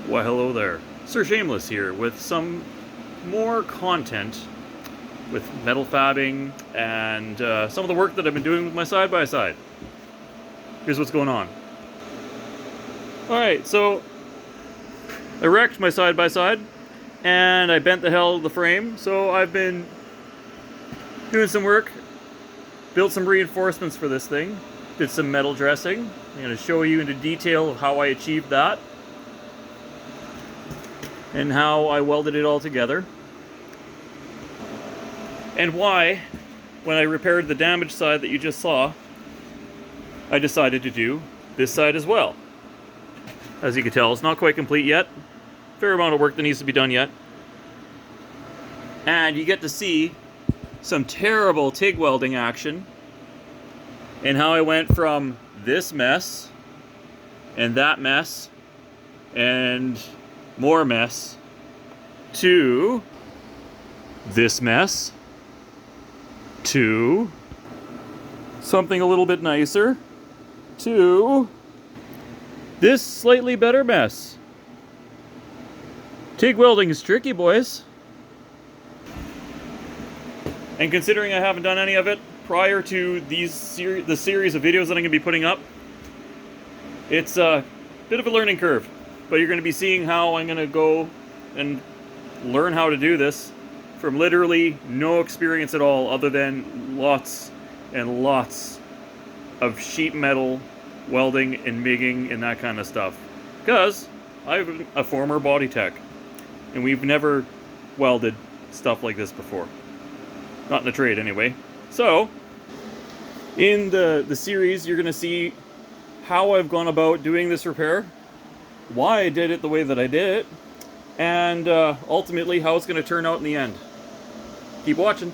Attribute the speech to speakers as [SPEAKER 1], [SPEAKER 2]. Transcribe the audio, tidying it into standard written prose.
[SPEAKER 1] Why hello there, Sir Shameless here with some more content with metal fabbing and some of the work that I've been doing with my side-by-side. Here's what's going on. Alright, so I wrecked my side-by-side and I bent the hell of the frame, so I've been doing some work, built some reinforcements for this thing, did some metal dressing. I'm going to show you into detail of how I achieved that and how I welded it all together, and why, when I repaired the damaged side that you just saw, I decided to do this side as well. As you can tell, it's not quite complete yet. Fair amount of work that needs to be done yet. And you get to see some terrible TIG welding action and how I went from this mess and that mess and more mess to this mess to something a little bit nicer to this slightly better mess. TIG welding is tricky, boys. And considering I haven't done any of it prior to the series of videos that I'm going to be putting up, it's a bit of a learning curve. But you're going to be seeing how I'm going to go and learn how to do this from literally no experience at all, other than lots and lots of sheet metal welding and MIGging and that kind of stuff. Because I'm a former body tech, and we've never welded stuff like this before. Not in the trade, anyway. So, in the series, you're going to see how I've gone about doing this repair, why I did it the way that I did it, and ultimately how it's going to turn out in the end. Keep watching.